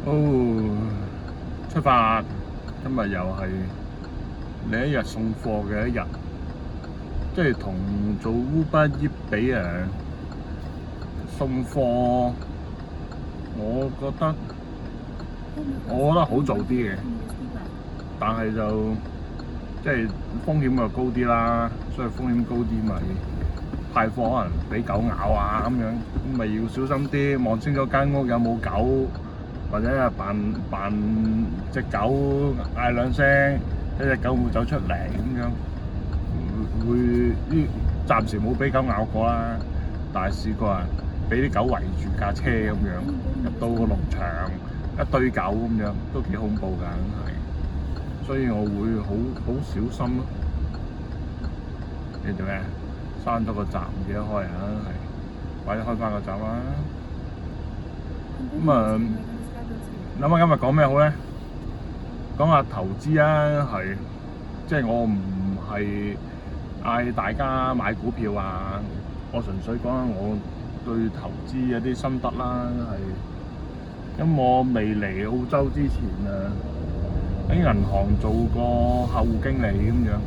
哦，出發！今日又係另一日送貨嘅一日，即係同做 Uber Eats 比送貨，我覺得好做啲嘅，但係就即係風險就高啲啦，所以風險高啲咪派貨可能俾狗咬啊咁樣，咁咪要小心啲，望清楚間屋有冇狗。或者係扮隻狗嗌兩聲，一隻狗會走出嚟咁樣，暫時冇俾狗咬過啦，但係試過啊，俾啲狗圍住架車咁樣，入到個農場一堆狗咁樣，都幾恐怖㗎，係，所以我會好小心咯。你做咩？閂咗個閘唔記得開啊，係，快啲開翻個閘啦。諗下今日講咩好咧？講下投資啊，係，即係我唔係嗌大家買股票啊，我純粹講下我對投資有啲心得啦，係。咁我未嚟澳洲之前喺銀行做過客戶經理咁樣。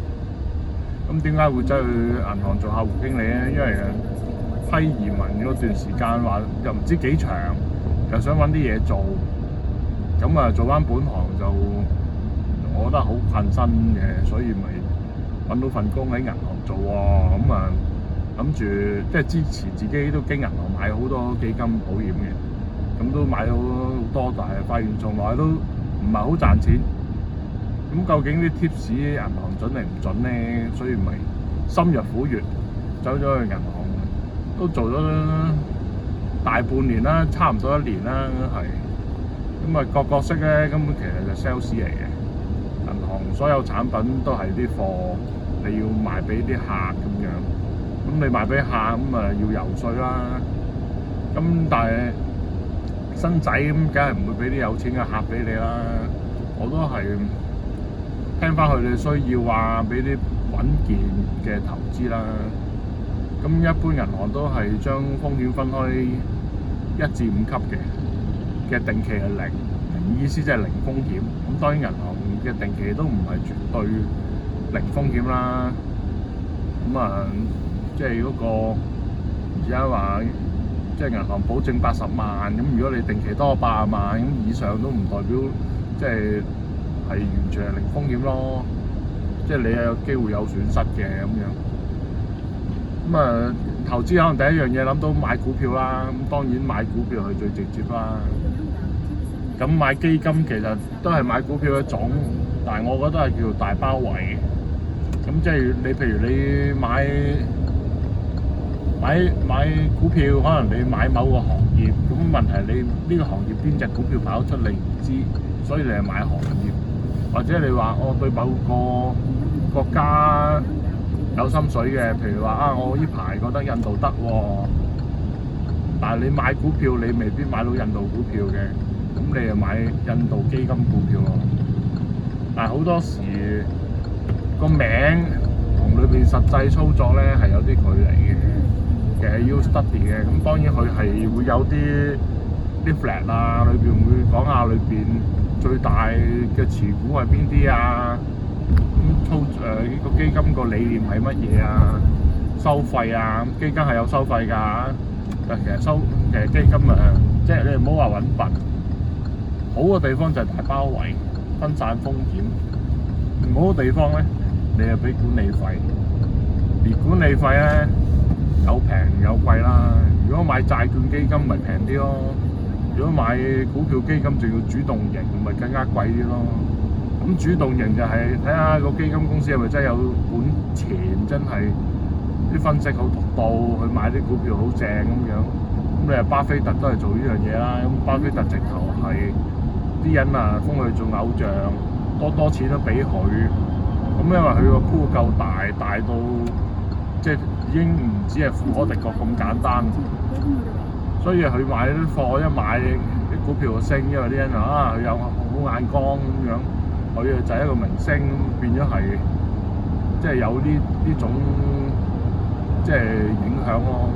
咁點解會走去銀行做客戶經理咧？因為批移民嗰段時間話又唔知幾長，又想揾啲嘢做。咁啊，做翻本行就我覺得好困身嘅，所以咪揾到份工喺銀行做喎。咁啊，諗住即係之前自己都經銀行買好多基金保險嘅，咁都買咗好多，但係發現從來都唔係好賺錢。咁究竟啲 tips 銀行準定唔準咧？所以咪深入虎穴，走咗去銀行，都做咗大半年啦，差唔多1年啦，係。咁啊，個角色咧根本其實就 sales 嚟嘅，銀行所有產品都係啲貨，你要賣俾啲客咁樣。咁你賣俾客咁啊要游説啦。咁但係新仔咁，梗係唔會俾啲有錢嘅客俾你啦。我都係聽翻佢哋需要啊，俾啲穩健嘅投資啦。咁一般銀行都係將風險分開1至5級嘅定期係零，意思即係零風險。咁當然銀行嘅定期都唔係絕對零風險啦。咁啊，即係嗰個而家話，即係銀行保證80萬，咁如果你定期多80萬咁以上都唔代表即係完全係零風險咯。即係你係有機會有損失嘅咁樣。咁啊，投資可能第一樣嘢諗到買股票啦。咁當然買股票係最直接啦。咁買基金其實都係買股票一種，但係我覺得係叫做大包圍。咁即係你譬如你買股票，可能你買某個行業，咁問題你呢個行業邊隻股票跑出嚟唔知，所以你係買行業。或者你話我對某個國家有心水嘅，譬如話啊，我呢排覺得印度得喎，但係你買股票你未必買到印度股票嘅，咁你就買印度基金股票咯。但係好多時個名同裏邊實際操作咧係有啲距離嘅，其實要 study 嘅。咁當然佢係會有啲 flag 啊，裏邊會講下裏邊最大嘅持股係邊啲啊，咁呢個基金個理念係乜嘢啊，收費啊，基金係有收費㗎。但其實基金即係你唔好話揾笨，好嘅地方就係大包圍，分散風險。唔好嘅地方咧，你又俾管理費，而管理費咧有平有貴啦。如果買債券基金咪平啲咯，如果買股票基金仲要主動型，咪更加貴啲咯。咁主動型就係睇下個基金公司係咪真係有本錢，真係啲分析好獨到，去買啲股票好正咁樣。咁你話巴菲特都係做呢樣嘢啦。咁巴菲特直頭係啲人啊封佢做偶像，多錢都俾佢。咁因為佢個鋪夠大，大到即係已經唔止係富可敵國咁簡單。所以佢買啲貨，一買啲股票就升，因為啲人啊佢有好眼光咁樣，佢就係一個明星，變咗係即係有呢種即係影響咯。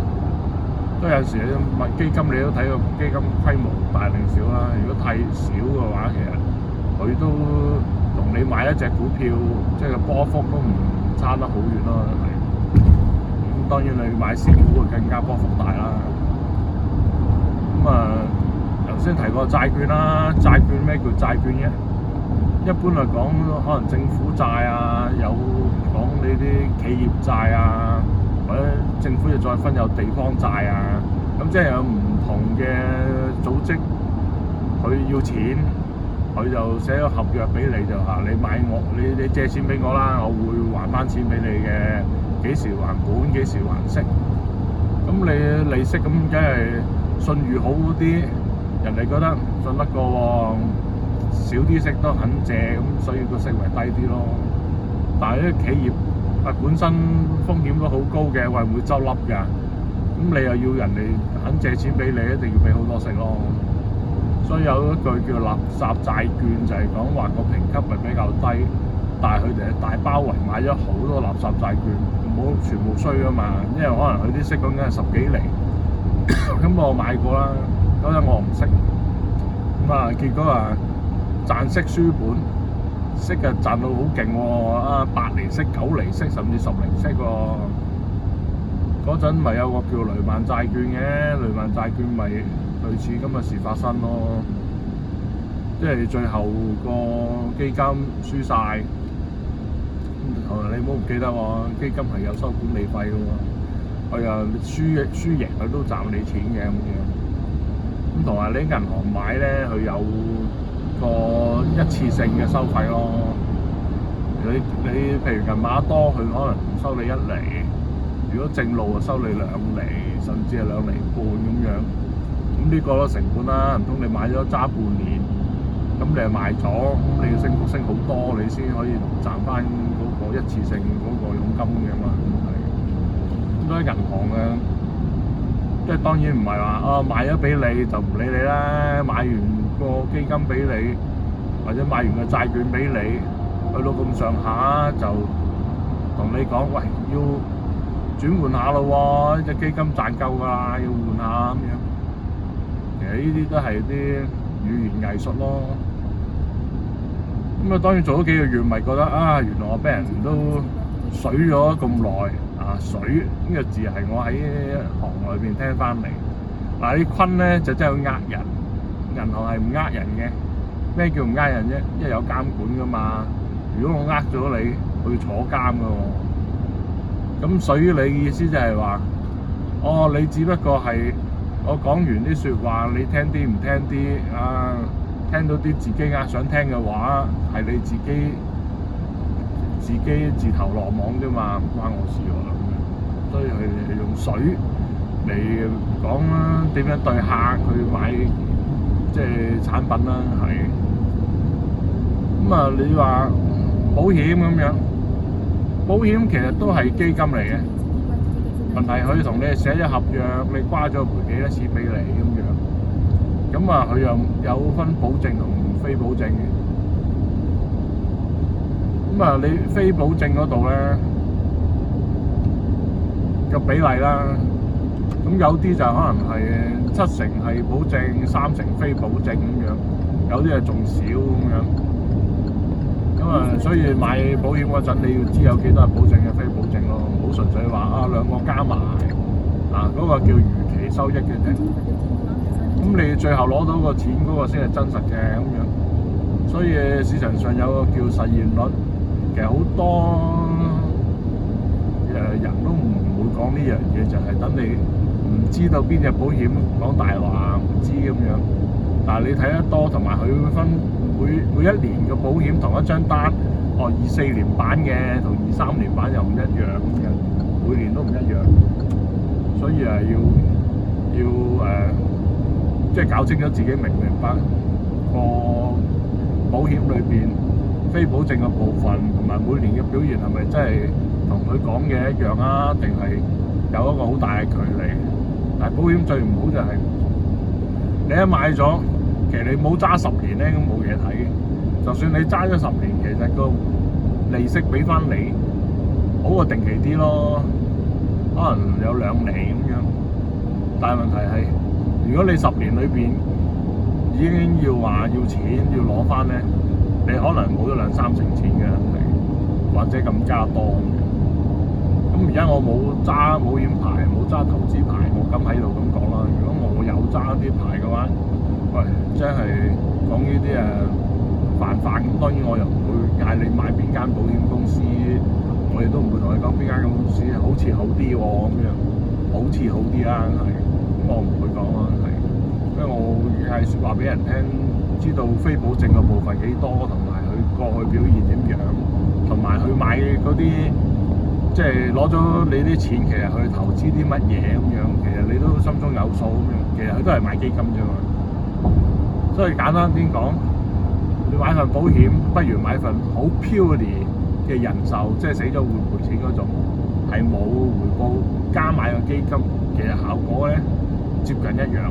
都有時你買基金，你都睇個基金規模大定少啦。如果太少嘅話，其實佢都同你買一隻股票，即係個波幅都唔差得好遠咯。係咁，當然你買仙股會更加波幅大啦。咁頭先提過債券啦，債券咩叫債券嘅？一般嚟講，可能政府債啊，有講呢啲企業債啊，或者政府又再分有地方債啊，咁即係有唔同嘅組織，佢要錢，佢就寫個合約俾你，就話你買我，你借錢俾我啦，我會還翻錢俾你嘅，幾時還本，幾時還息。咁你利息咁梗係信譽好啲，人哋覺得信得過喎。少啲息都肯借，咁所以個息咪低啲咯。但係啲企業本身風險都好高嘅，會唔會執笠㗎？咁你又要人哋肯借錢俾你，一定要俾好多息咯。所以有一句叫垃圾債券，就係講話個評級咪比較低，但係佢哋係大包圍買咗好多垃圾債券，冇全部衰㗎嘛。因為可能佢啲息講緊係10幾厘，咁我買過啦，嗰陣我唔識，咁結果賺息輸本，息賺到好勁喎，8厘息、9厘息，甚至10厘息喎。嗰陣咪有個叫雷曼債券嘅，雷曼債券咪類似今日事發生咯，即係最後個基金輸晒。你唔好唔記得喎，基金係有收管理費嘅喎，佢又輸贏佢都賺你錢嘅咁樣。咁同埋你銀行買咧，佢有個一次性嘅收費咯。你譬如近買得多，佢可能收你1厘，如果正路就收你2厘，甚至係2厘半咁樣。咁呢個都成本啦，唔通你買咗揸半年，咁你係賣咗，咁你要升好多，你先可以賺翻嗰個一次性嗰個佣金嘅嘛。係，咁所以銀行即係當然唔係話賣咗俾你就唔理你啦，買完個基金俾你，或者買完個債券俾你，去到咁上下就同你講，喂，要轉換下咯喎，呢隻基金賺夠㗎啦，要換下咁樣。其實呢啲都係啲語言藝術咯。咁當然做咗幾個月，咪覺得原來我俾人都水咗咁耐。水呢個字係我喺行內邊聽翻嚟。啲坤咧就真係要呃人，銀行係唔呃人嘅。咩叫唔呃人啫？因為有監管噶嘛。如果我呃咗你，我要坐監噶喎。咁水你意思就係話，你只不過係我講完啲説話，你聽啲唔聽啲聽到啲自己想聽嘅話，係你自己自投羅網啫嘛，唔關我事喎。所以佢哋用水嚟講啦，點樣對客去買即係產品啦，係。咁你話保險咁樣，保險其實都係基金嚟嘅。問題佢同你寫咗合約，你瓜咗賠幾多錢俾你咁樣。咁佢又有分保證同非保證嘅。咁你非保證嗰度咧個比例啦，咁有啲就可能係7成係保證，3成非保證咁樣，有啲係仲少咁樣。咁所以買保險嗰陣，你要知有幾多係保證嘅，非保證咯，唔好純粹話兩個加埋嗰個叫預期收益嘅啫。咁你最後攞到個錢嗰個先係真實嘅咁樣。所以市場上有個叫實現率，其實好多人都唔會講呢樣嘢，就係等你唔知道邊隻保險講大話，唔知咁樣。但係你睇得多，同埋佢會分每一年嘅保險同一張單，24年版嘅同23年版又唔一樣咁樣，每年都唔一樣。所以要即係搞清楚自己明唔明白個保險裏邊非保證嘅部分，同埋每年嘅表現係咪真係同佢講嘅一樣啊？定係有一個好大嘅距離？但係保險最唔好就係你一買咗，其實你冇揸10年咧，咁冇嘢睇嘅。就算你揸咗10年，其實個利息俾翻你好過定期啲咯，可能有2厘咁樣。但係問題係，如果你10年裏邊已經要話要錢要攞翻咧，你可能冇咗2-3成錢嘅，或者更加多咁樣。咁而家我冇揸保險牌，冇揸投資牌，我咁喺度咁講啦。如果我有揸啲牌嘅話，喂，真係講呢啲犯法，咁當然我又唔會嗌你買邊間保險公司，我亦都唔會同你講邊間公司好似好啲喎咁樣，好似好啲啦，係，咁我唔會講啦，係，因為我係話俾人聽，知道非保證嘅部分幾多，同埋佢過去表現點樣，同埋佢買嗰啲即係攞咗你啲錢，其實去投資啲乜嘢咁樣，其實你都心中有數咁樣，其實佢都係買基金啫嘛。所以簡單啲講，你買份保險，不如買份好 purely 嘅人壽，即係死咗會賠錢嗰種，係冇回報，加買個基金，其實效果咧接近一樣。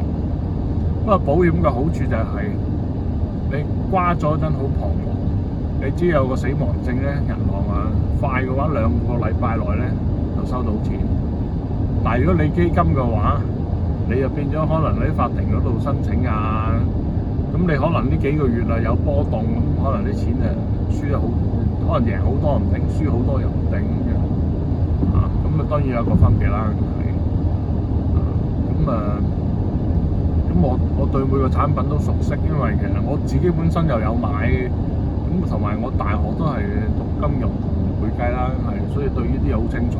不過保險嘅好處就係你瓜咗真好彷徨，你只要有個死亡證咧，銀行快嘅話2個禮拜內咧就收到錢。但係如果你基金嘅話，你就變咗可能喺法庭嗰度申請啊。咁你可能呢幾個月有波動，咁可能你錢輸得好，可能贏好多唔定，輸好多又唔定咁樣，咁當然有個分別啦，咁我對每個產品都熟悉，因為其實我自己本身又有買，咁同埋我大學都係讀金融同會計啦，係，所以對呢啲好清楚。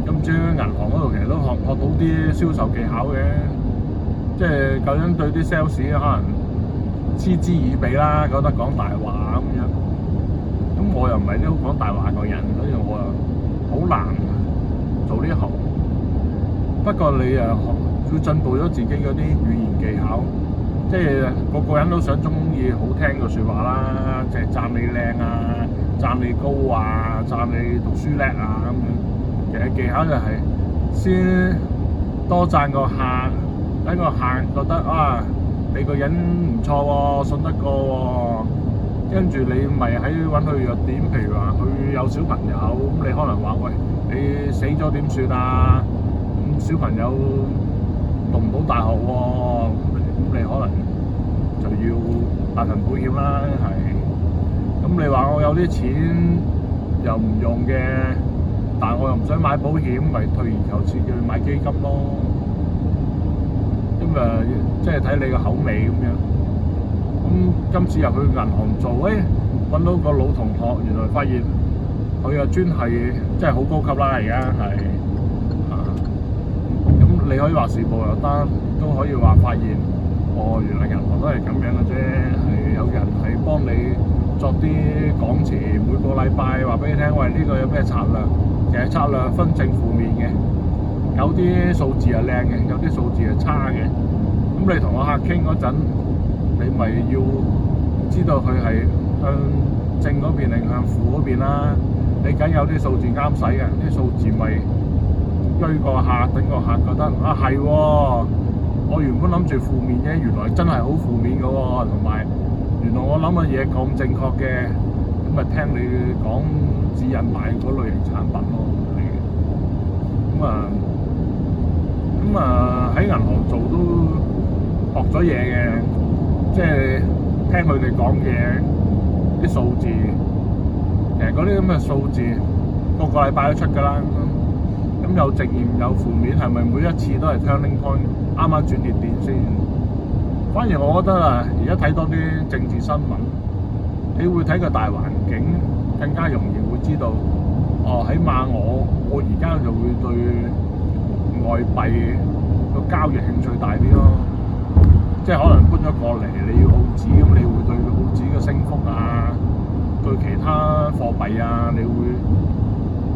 咁至於銀行嗰度其實都學到啲銷售技巧嘅，即係究竟對啲 sales 可能嗤之以鼻啦，覺得講大話咁樣。咁我又唔係啲好講大話個人，所以我又好難做呢行。不過你要進步咗自己嗰啲語言技巧，即係個人都想中意好聽嘅説話啦，即係讚你靚啊，讚你高啊，讚你讀書叻啊咁樣。其實技巧就係先多讚個客，等個客覺得你個人唔錯喎，信得過喎，跟住你咪喺揾佢弱點，譬如話佢有小朋友，咁你可能話喂，你死咗點算啊？咁小朋友讀唔到大學喎，咁你可能就要買份保險啦，係。咁你話我有啲錢又唔用嘅，但係我又唔想買保險，咪退而求次叫你買基金咯。咁即係睇你個口味咁樣。咁今次入去銀行做，揾到個老同學，原來發現佢嘅專係真係好高級啦，而家係咁你可以話時報又得，都可以話發現，原來銀行都係咁樣嘅啫，係有人係幫你作啲講詞，每個禮拜話俾你聽，喂，呢個有咩策略？其實策略分正負面嘅，有啲數字係靚嘅，有啲數字係差嘅。咁你同個客傾嗰陣，你咪要知道佢係向正嗰邊定向負嗰邊啦。你梗有啲數字啱使嘅，啲數字咪追個客，等個客覺得係喎，我原本諗住負面啫，原來真係好負面嘅喎，同埋原來我諗嘅嘢咁正確嘅，咁咪聽你講指引買嗰類型產品咯，係嘅。咁喺銀行做都學咗嘢嘅，即係聽佢哋講嘅啲數字，其實嗰啲咁嘅數字個禮拜都出㗎啦。咁有正面有負面，係咪每一次都係 turning point 啱啱轉捩點先？反而我覺得而家睇多啲政治新聞，你會睇個大環境，更加容易會知道，起碼我而家就會對外幣個交易興趣大啲咯。即係可能搬咗過嚟，你要澳紙，咁你會對澳紙嘅升幅啊，對其他貨幣啊，你會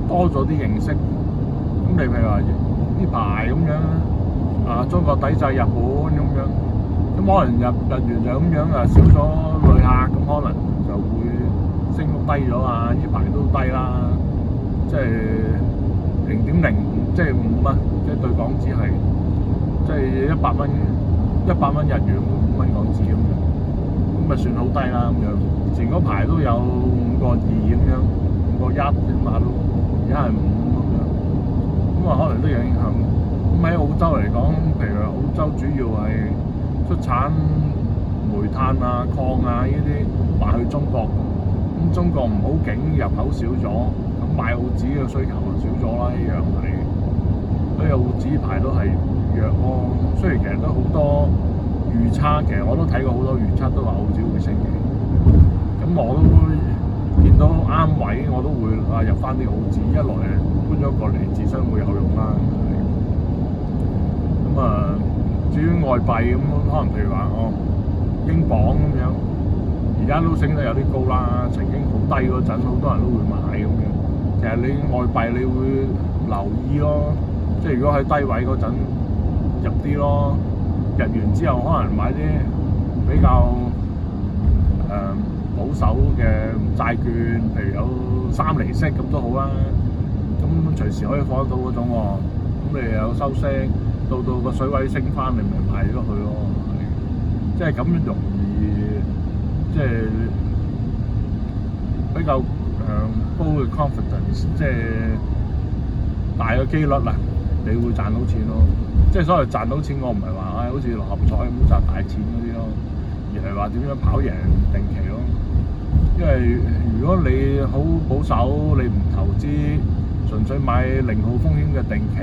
多咗啲認識。咁你譬如話呢排咁樣，中國抵制日本咁樣，咁可能日元就咁樣少咗旅客，咁可能就會升幅低咗啊！呢排都低啦，即係0.05，即係5蚊，即係對港紙係即係100蚊日元5蚊港紙咁樣，咁咪算好低啦咁樣。前嗰排都有5個2咁樣，5個1起碼都，而家係5咁樣。咁可能都有影響。咁喺澳洲嚟講，譬如澳洲主要係出產煤炭啊、礦啊呢啲賣去中國，咁中國唔好景，入口少咗，咁買澳紙嘅需求就少咗啦，一樣係，所以澳紙排都係弱咯。雖然其實都好多預測，其實我都睇過好多預測，都話澳紙會升嘅。咁我都見到啱位，我都會入翻啲澳紙，一來搬咗過嚟自身會有用啦。咁至於外幣咁，可能譬如話英鎊咁樣，而家都升得有啲高啦。曾經好低嗰陣，好多人都會買咁樣。其實你外幣你會留意咯，即係如果喺低位嗰陣入啲咯，入完之後可能買啲比較保守嘅債券，譬如有3厘息咁都好啦。咁隨時可以放得到嗰種喎。咁你又有收息，到個水位升翻，你咪賣咗佢咯。即係咁容易，即係比較高嘅 confidence， 即係大嘅機率啦，你會賺到錢咯。即係所謂賺到錢，我唔係話好似六合彩咁賺大錢嗰啲咯，而係話點樣跑贏定期咯。因為如果你好保守，你唔投資，純粹買零號風險嘅定期，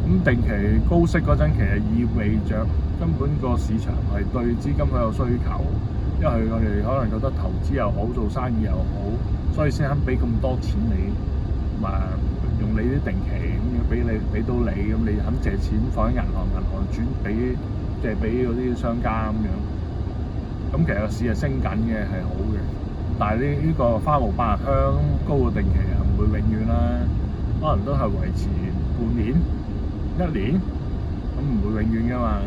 咁定期高息嗰陣，其實意味着根本個市場係對資金好有需求，因為我哋可能覺得投資又好，做生意又好，所以先肯俾咁多錢你，用你啲定期咁樣俾到你，咁你肯借錢放喺銀行轉借俾嗰啲商家咁樣。咁其實個市係升緊嘅，係好嘅，但係呢個花無百日香，高嘅定期係唔會永遠啦，可能都係維持半年、1年，咁唔會永遠噶嘛。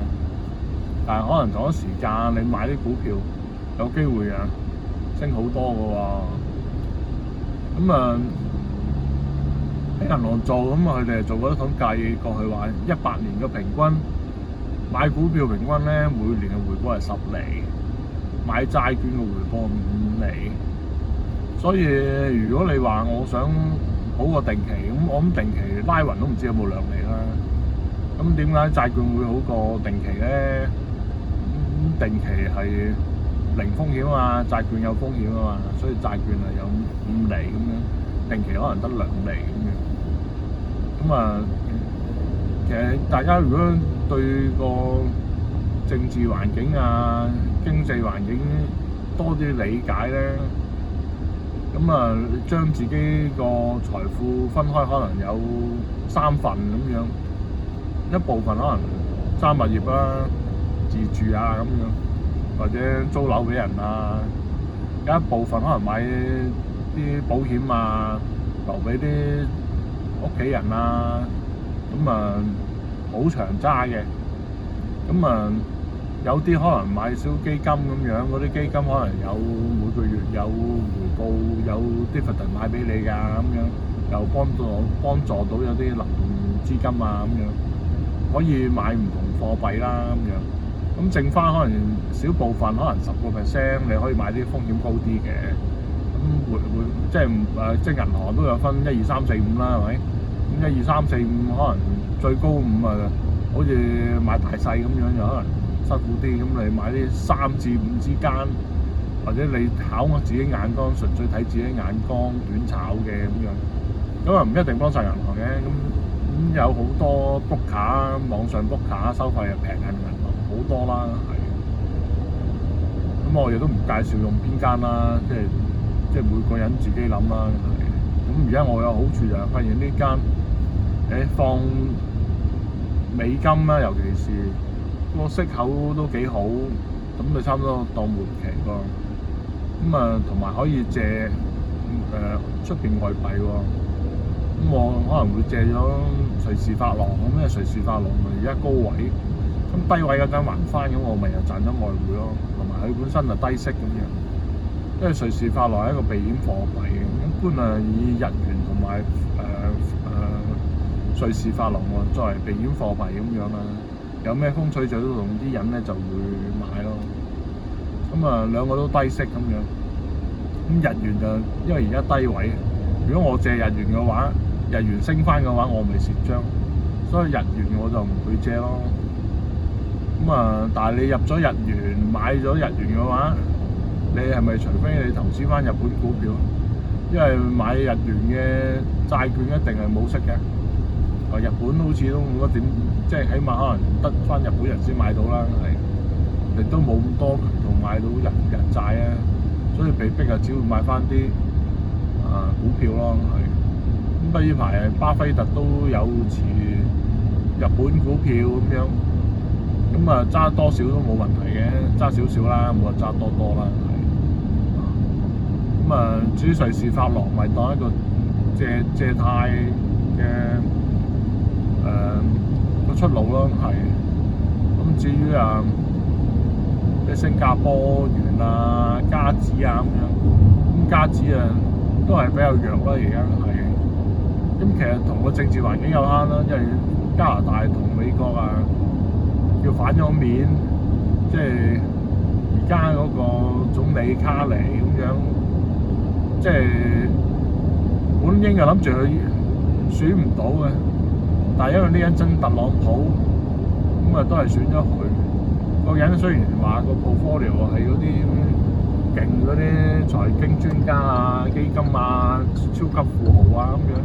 但係可能同一時間你買啲股票，有機會升好多嘅喎。咁喺銀行做，咁佢哋做嗰啲統計過去話，18年嘅平均買股票平均咧，每年嘅回報係10厘。買債券嘅回報5厘，所以如果你話我想好個定期，咁我諗定期拉勻都唔知有冇2厘啦。咁點解債券會好過定期咧？定期係零風險啊嘛，債券有風險啊嘛，所以債券係有5厘咁樣，定期可能得2厘咁樣。其實大家如果對個政治環境啊、經濟環境多啲理解咧，咁將自己個財富分開，可能有3份咁樣，一部分可能揸物業啦、自住啊咁樣，或者租樓俾人啊，有一部分可能買啲保險啊，留俾啲屋企人啊，咁好長揸嘅，咁有啲可能買小基金咁樣，嗰啲基金可能有每個月有回報，有 dividend 買俾你㗎咁樣，又幫助到有啲流動資金啊咁樣，可以買唔同貨幣啦咁樣。咁剩翻可能少部分，可能10%，你可以買啲風險高啲嘅。咁即係銀行都有分1、2、3、4、5啦，係咪？咁1、2、3、4、5可能最高5好似買大細咁樣，就可能辛苦啲。咁你買啲3至5之間，或者你考我自己眼光，純粹睇自己眼光短炒嘅咁樣，咁唔一定幫晒銀行嘅。咁有好多 book 卡，網上 book 卡收費又平緊銀行好多啦，係。咁我亦都唔介紹用邊間啦，即係每個人自己諗啦。咁而家我有好處就係發現呢間放美金啦，尤其是個息口都幾好，咁你差唔多當活期咯。咁同埋可以借出邊外幣喎。咁我可能會借咗瑞士法郎，咁因為瑞士法郎而家高位，咁低位嗰陣還翻，咁我咪又賺咗外匯咯。同埋佢本身就低息咁樣，因為瑞士法郎係一個避險貨幣，一般以日元同埋瑞士法郎作為避險貨幣咁樣啦。有咩風吹草動，啲人咧就會買咯。咁兩個都低息咁樣。咁日元就因為而家低位，如果我借日元嘅話，日元升翻嘅話，我咪蝕張。所以日元我就唔會借咯。咁啊，但係你入咗日元買咗日元嘅話，你係咪除非你投資翻日本股票？因為買日元嘅債券一定係冇息嘅。日本好似都冇乜點，即係起碼可能得翻日本人先買到啦，係亦都冇咁多渠道買到日債啊，所以被逼啊，只會買翻啲股票咯，係。咁不呢排巴菲特都有持日本股票咁樣，咁啊揸多少都冇問題嘅，揸少少啦，冇話揸多啦，係。咁啊，至於瑞士法郎咪當一個借貸嘅個出路咯，係。咁至於啲新加坡元啊、加紙啊咁樣，咁加紙都係比較弱啦，而家係。咁其實同個政治環境有關啦，因為加拿大同美國叫反咗面，即係而家嗰個總理卡尼咁樣，即係本應係諗住佢選唔到嘅，但係因為呢人真特朗普咁都係選咗佢。個人雖然話個 portfolio 係嗰啲勁嗰啲財經專家啊、基金啊、超級富豪啊咁樣，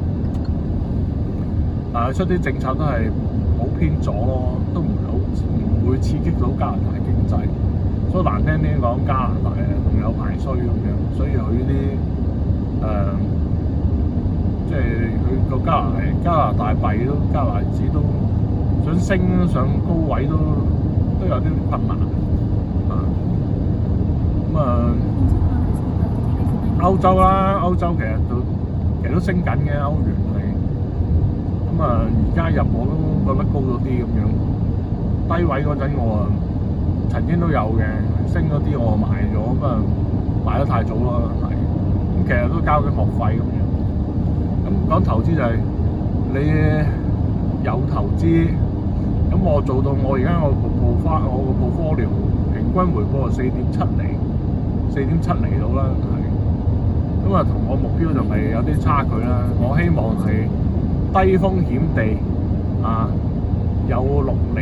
但係出啲政策都係好偏左咯，都唔會刺激到加拿大經濟。所以難聽啲講，加拿大仲有排衰咁樣，所以佢啲即係佢個加拿大幣都加拿大紙都想升上高位都有啲困難歐洲啦，歐洲其實都升緊嘅，歐元係。而家入我都覺得高咗啲咁樣，低位嗰陣我曾經都有嘅，升嗰啲我賣咗，買得太早啦，係。咁其實都交緊學費咁樣。咁講投資就係你有投資。咁我做到我而家我個 portfolio 平均回報係4.7厘到啦，係。咁同我目標就係有啲差距啦。我希望係低風險地有6厘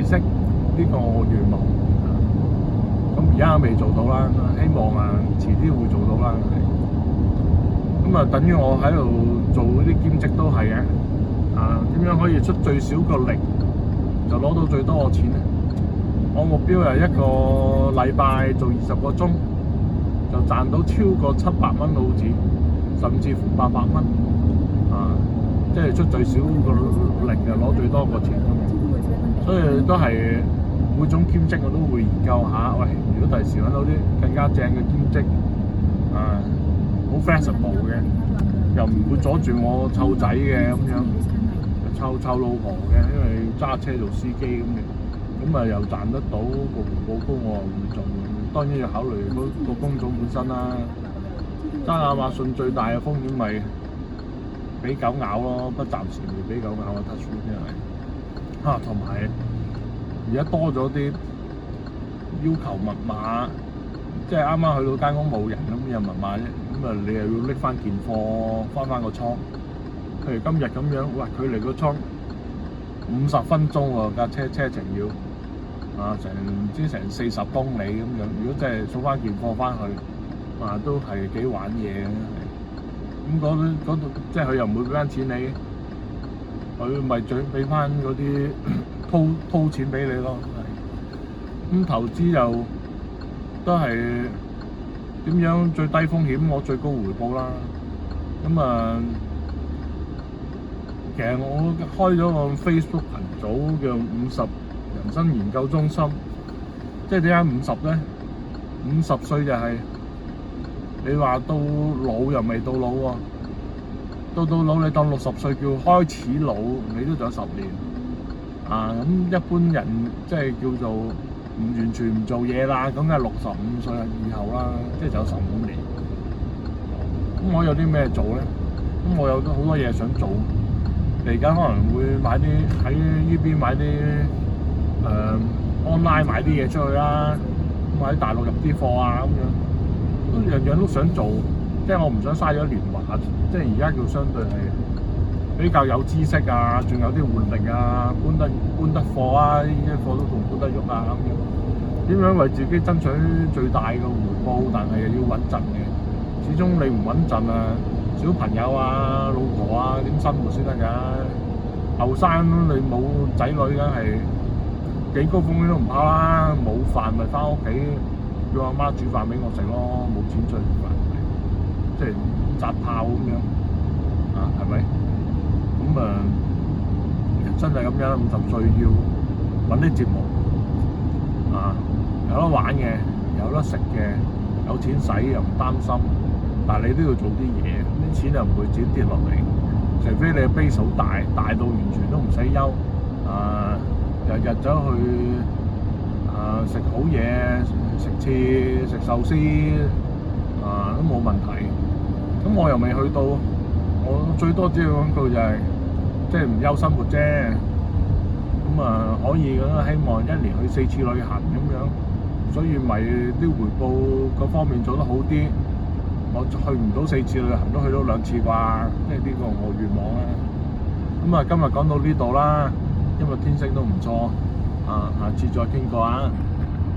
息呢個願望。咁而家未做到啦，希望遲啲會做到啦。咁等於我喺度做啲兼職都係嘅。點樣可以出最少個力就攞到最多嘅錢咧？我目標係一個禮拜做20個鐘，就賺到超過700蚊澳紙，甚至乎800蚊。即係出最少個力就攞最多個錢咁樣。所以都係每種兼職我都會研究下。喂，如果第時揾到啲更加正嘅兼職，好 flexible 嘅，又唔會阻住我湊仔嘅咁樣。湊老婆嘅，因為揸車做司機咁又賺得到，個回報高，我會做。當然要考慮個工種本身啦。揸亞馬遜最大嘅風險咪俾狗咬咯，不暫時未俾狗咬啊 touch wood 真係。同埋而家多咗啲要求密碼，即係啱啱去到間屋冇人咁有密碼啫，咁你又要拎翻件貨翻個倉。譬如今日咁樣，佢離個倉50分鐘喎，架車程要成40公里咁樣。如果真係送翻件貨翻去，都係幾玩嘢嘅。咁嗰度即係佢又唔會俾翻錢你，佢咪再俾翻嗰啲鋪錢俾你咯。咁投資又都係點樣最低風險攞最高回報啦。其實我開咗個 Facebook 群組叫50人生研究中心，即係點解50咧？50歲就係你話到老又未到老喎，到老你當60歲叫開始老，你都仲有10年。咁一般人即係叫做唔完全唔做嘢啦，咁梗係65歲以後啦，即係就有15年。咁我有啲咩做咧？咁我有好多嘢想做。嚟緊可能會買啲喺呢邊買啲online 買啲嘢出去啦，喺大陸入啲貨咁樣，都樣樣都想做。即係我唔想嘥咗年華，即係而家叫相對係比較有知識啊，仲有啲活力啊，搬得貨啊，呢啲貨都仲搬得喐啊咁樣。點樣為自己爭取最大嘅回報，但係又要穩陣嘅。始終你唔穩陣啊，小朋友啊、老婆啊點生活先得㗎？後生你冇仔女梗係幾高風險都唔怕啦，冇飯咪翻屋企叫阿媽煮飯俾我食咯，冇錢出去煮飯，即係扎炮咁樣啊，係咪？咁真係咁樣50歲要揾啲節目啊，有得玩嘅，有得食嘅，有錢使又唔擔心，但係你都要做啲嘢，啲錢又唔會自己跌落嚟，除非你嘅 base 好大，大到完全都唔使憂啊，日日走去食好嘢，食翅食壽司啊都冇問題。咁我又未去到，我最多只係講句就係、即係唔憂生活啫。咁可以咁，希望1年去4次旅行咁樣，所以咪啲回報各方面做得好啲。我去唔到4次旅行，都去到2次啩，即係呢個我願望啦。咁今日講到呢度啦，因為天色都唔錯，下次再傾過啊。